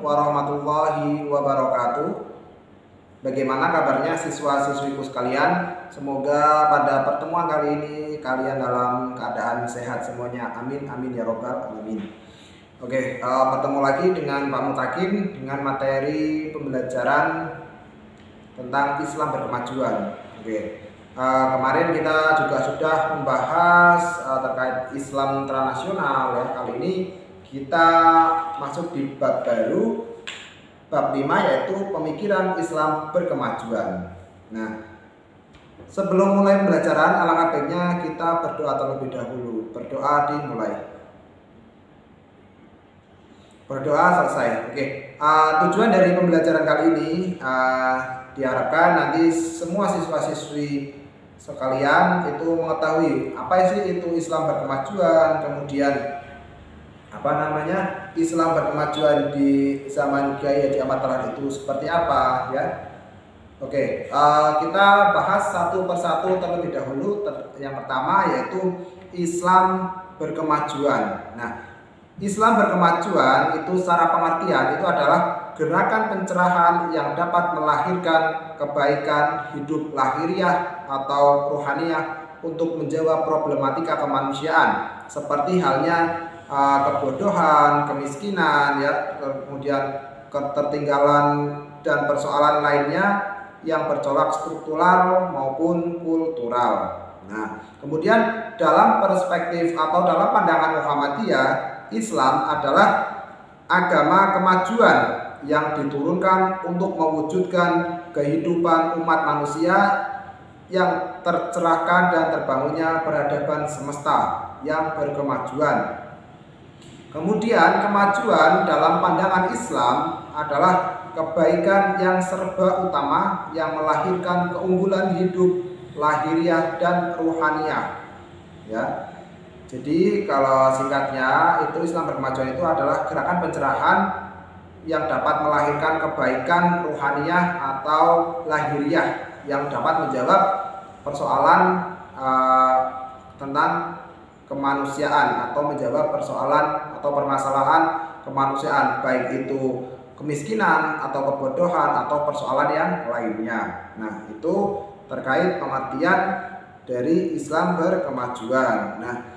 warahmatullahi wabarakatuh. Bagaimana kabarnya siswa-siswiku sekalian? Semoga pada pertemuan kali ini kalian dalam keadaan sehat semuanya. Amin, amin ya robbal alamin. Oke, bertemu lagi dengan Pak Mutakin dengan materi pembelajaran tentang Islam berkemajuan. Oke, kemarin kita juga sudah membahas terkait Islam transnasional ya. Kali ini kita masuk di bab baru, bab 5, yaitu pemikiran Islam berkemajuan. Nah, sebelum mulai pembelajaran, alangkah baiknya kita berdoa terlebih dahulu. Berdoa dimulai. Berdoa selesai. Oke. Tujuan dari pembelajaran kali ini diharapkan nanti semua siswa-siswi sekalian itu mengetahui apa sih itu Islam berkemajuan, kemudian Islam berkemajuan di zaman Kiai Haji Ahmad Dahlan itu seperti apa ya. Oke, kita bahas satu persatu terlebih dahulu. Yang pertama yaitu Islam berkemajuan. Nah, Islam berkemajuan itu secara pengertian itu adalah gerakan pencerahan yang dapat melahirkan kebaikan hidup lahiriah atau ruhaniyah untuk menjawab problematika kemanusiaan seperti halnya kebodohan, kemiskinan ya, kemudian ketertinggalan dan persoalan lainnya yang bercolok struktural maupun kultural. Nah, kemudian dalam perspektif atau dalam pandangan Muhammadiyah, Islam adalah agama kemajuan yang diturunkan untuk mewujudkan kehidupan umat manusia yang tercerahkan dan terbangunnya peradaban semesta yang berkemajuan. Kemudian kemajuan dalam pandangan Islam adalah kebaikan yang serba utama yang melahirkan keunggulan hidup lahiriah dan ruhaniyah ya. Jadi kalau singkatnya itu Islam berkemajuan itu adalah gerakan pencerahan yang dapat melahirkan kebaikan ruhaniyah atau lahiriah yang dapat menjawab persoalan tentang kemanusiaan atau menjawab persoalan atau permasalahan kemanusiaan, baik itu kemiskinan atau kebodohan atau persoalan yang lainnya. Nah, itu terkait pengertian dari Islam berkemajuan. Nah,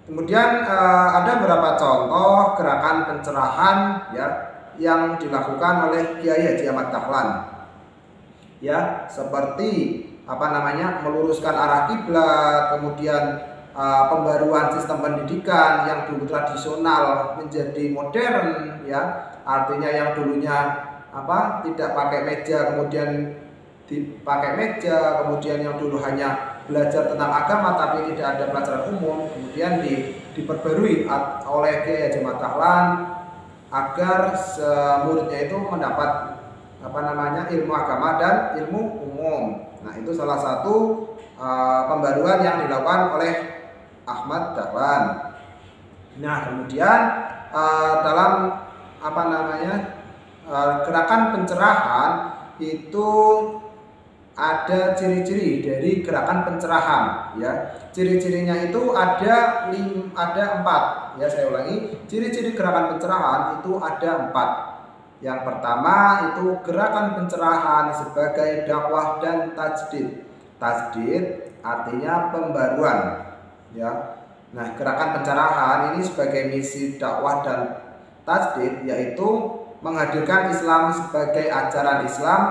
kemudian ada beberapa contoh gerakan pencerahan ya yang dilakukan oleh Kiai Haji Ahmad Dahlan. Ya, seperti meluruskan arah kiblat, kemudian pembaruan sistem pendidikan yang dulu tradisional menjadi modern ya. Artinya yang dulunya tidak pakai meja kemudian dipakai meja, kemudian yang dulu hanya belajar tentang agama tapi tidak ada pelajaran umum, kemudian diperbarui oleh Kiai Haji Ahmad Dahlan agar muridnya itu mendapat ilmu agama dan ilmu umum. Nah, itu salah satu pembaruan yang dilakukan oleh Ahmad Dahlan. Nah, kemudian dalam gerakan pencerahan itu ada ciri-ciri dari gerakan pencerahan ya. Ciri-cirinya itu ada 4 ya. Saya ulangi, ciri-ciri gerakan pencerahan itu ada 4. Yang pertama itu gerakan pencerahan sebagai dakwah dan tajdid. Tajdid artinya pembaruan ya. Nah, gerakan pencerahan ini sebagai misi dakwah dan tajdid yaitu menghadirkan Islam sebagai ajaran Islam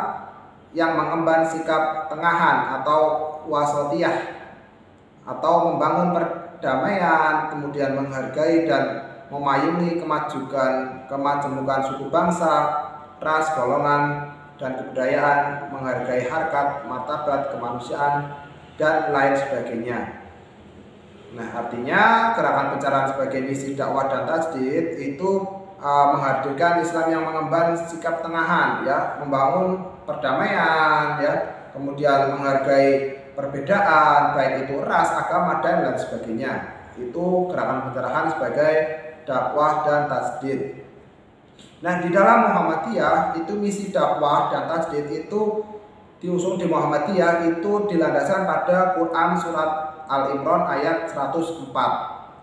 yang mengemban sikap tengahan atau wasatiyah atau membangun perdamaian, kemudian menghargai dan memayungi kemajemukan suku bangsa, ras, golongan, dan kebudayaan, menghargai harkat, martabat, kemanusiaan, dan lain sebagainya. Nah, artinya gerakan pencerahan sebagai misi dakwah dan tajdid itu menghadirkan Islam yang mengemban sikap tengahan ya, membangun perdamaian ya, kemudian menghargai perbedaan baik itu ras, agama, dan lain sebagainya. Itu gerakan pencerahan sebagai dakwah dan tajdid. Nah, di dalam Muhammadiyah itu misi dakwah dan tajdid itu diusung di Muhammadiyah itu dilandaskan pada Quran surat Al-Imran ayat 104.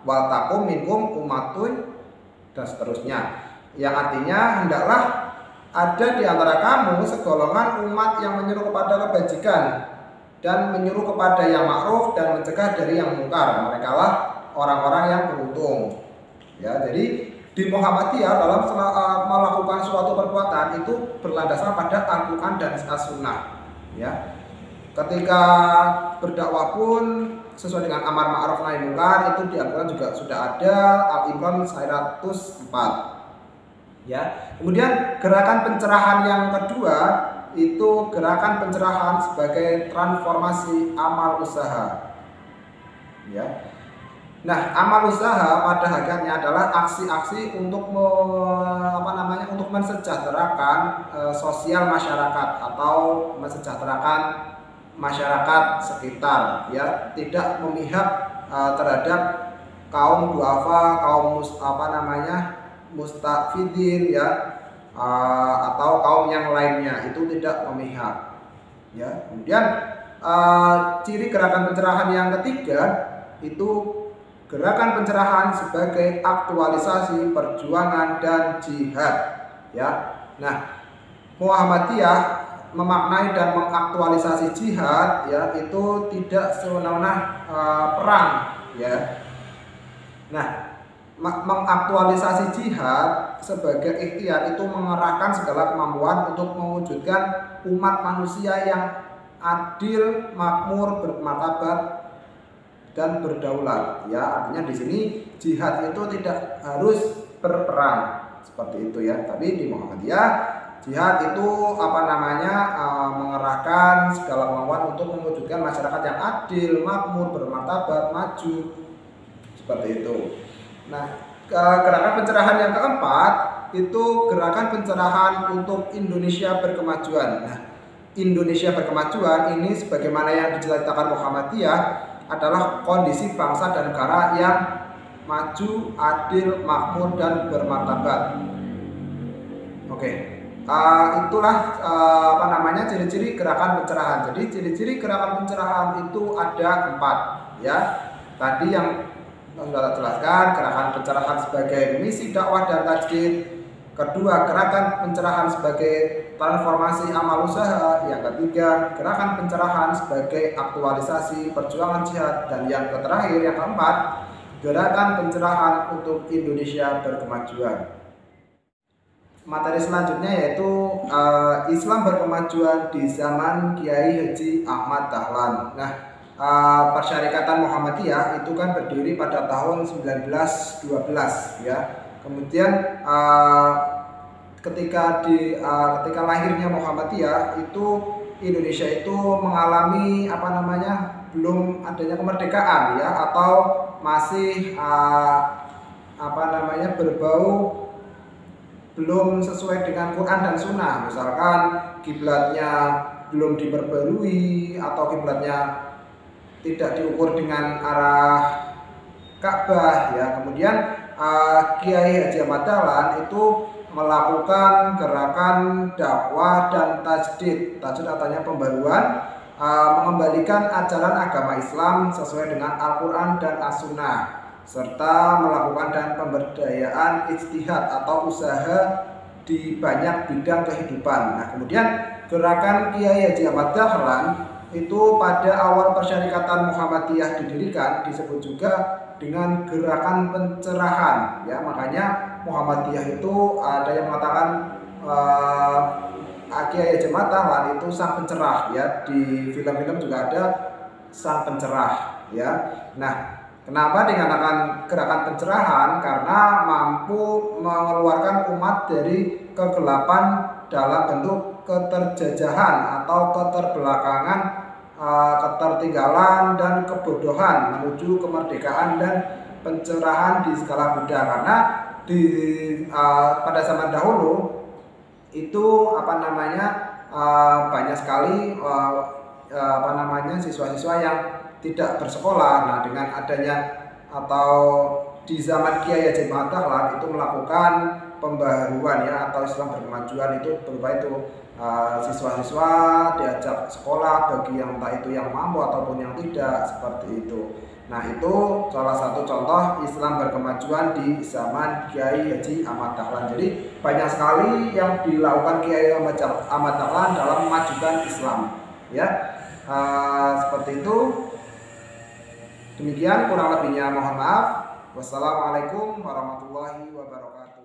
Wal takum minkum ummatun dan seterusnya. yang artinya hendaklah ada di antara kamu segolongan umat yang menyuruh kepada kebajikan dan menyuruh kepada yang ma'ruf dan mencegah dari yang mungkar. Mereka lah orang-orang yang beruntung. Ya, jadi di Muhammadiyah dalam melakukan suatu perbuatan itu berlandaskan pada Al-Quran dan As-Sunnah. Ya, ketika berdakwah pun sesuai dengan amar ma'ruf nahi munkar itu di Al-Quran juga sudah ada, Al-Imran 104. Ya, kemudian gerakan pencerahan yang kedua itu gerakan pencerahan sebagai transformasi amal usaha. Ya. Nah, amal usaha pada hakikatnya adalah aksi-aksi untuk untuk mensejahterakan sosial masyarakat atau mensejahterakan masyarakat sekitar, ya, tidak memihak terhadap kaum duafa, kaum mustafidin, ya, atau kaum yang lainnya, itu tidak memihak. Ya, kemudian ciri gerakan pencerahan yang ketiga itu gerakan pencerahan sebagai aktualisasi perjuangan dan jihad. Ya, nah, Muhammadiyah memaknai dan mengaktualisasi jihad, ya, itu tidak sewenang-wenang perang, ya. Nah, mengaktualisasi jihad sebagai ikhtiar itu mengerahkan segala kemampuan untuk mewujudkan umat manusia yang adil, makmur, bermartabat dan berdaulat. Ya, artinya di sini jihad itu tidak harus berperang seperti itu, ya. Tapi di Muhammadiyah jihad itu mengerahkan segala kemampuan untuk mewujudkan masyarakat yang adil, makmur, bermartabat, maju, seperti itu. Nah, gerakan pencerahan yang keempat itu gerakan pencerahan untuk Indonesia berkemajuan. Nah, Indonesia berkemajuan ini sebagaimana yang dijelaskan Muhammadiyah adalah kondisi bangsa dan negara yang maju, adil, makmur, dan bermartabat. Oke, itulah ciri-ciri gerakan pencerahan. Jadi ciri-ciri gerakan pencerahan itu ada 4, ya. Tadi yang sudah jelaskan, gerakan pencerahan sebagai misi dakwah dan tajdid. Kedua, gerakan pencerahan sebagai transformasi amal usaha. Yang ketiga, gerakan pencerahan sebagai aktualisasi perjuangan jihad. Dan yang terakhir, yang keempat, gerakan pencerahan untuk Indonesia berkemajuan. Materi selanjutnya yaitu Islam berkemajuan di zaman Kiai Haji Ahmad Dahlan. Nah, Persyarikatan Muhammadiyah itu kan berdiri pada tahun 1912, ya. Kemudian ketika lahirnya Muhammadiyah itu Indonesia itu mengalami belum adanya kemerdekaan, ya, atau masih berbau belum sesuai dengan Quran dan Sunnah. Misalkan kiblatnya belum diperbarui atau kiblatnya tidak diukur dengan arah Ka'bah, ya. Kemudian Kiai Haji Ahmad Dahlan itu melakukan gerakan dakwah dan tajdid. Tajdid artinya pembaruan, mengembalikan ajaran agama Islam sesuai dengan Al-Quran dan As-Sunnah, serta melakukan dan pemberdayaan ijtihad atau usaha di banyak bidang kehidupan. Nah, kemudian gerakan Kiai Haji Ahmad Dahlan itu pada awal Persyarikatan Muhammadiyah didirikan disebut juga dengan gerakan pencerahan, ya. Makanya Muhammadiyah itu ada yang mengatakan Kiai Haji Ahmad Dahlan itu sang pencerah, ya. Di film-film juga ada sang pencerah, ya. Nah, kenapa dikatakan gerakan pencerahan? Karena mampu mengeluarkan umat dari kegelapan dalam bentuk keterjajahan atau keterbelakangan, ketertinggalan dan kebodohan menuju kemerdekaan dan pencerahan di skala bidang. Karena pada zaman dahulu itu banyak sekali siswa-siswa yang tidak bersekolah. Nah, dengan adanya atau di zaman Kiai Haji Ahmad Dahlan itu melakukan pembaharuan, ya, atau Islam berkemajuan itu berupa itu siswa-siswa diajak sekolah bagi yang entah itu yang mampu ataupun yang tidak, seperti itu. Nah, itu salah satu contoh Islam berkemajuan di zaman Kiai Haji Ahmad Dahlan. Jadi banyak sekali yang dilakukan Kiai Ahmad Dahlan dalam memajukan Islam. Ya, seperti itu. Demikian kurang lebihnya, mohon maaf. Wassalamualaikum warahmatullahi wabarakatuh.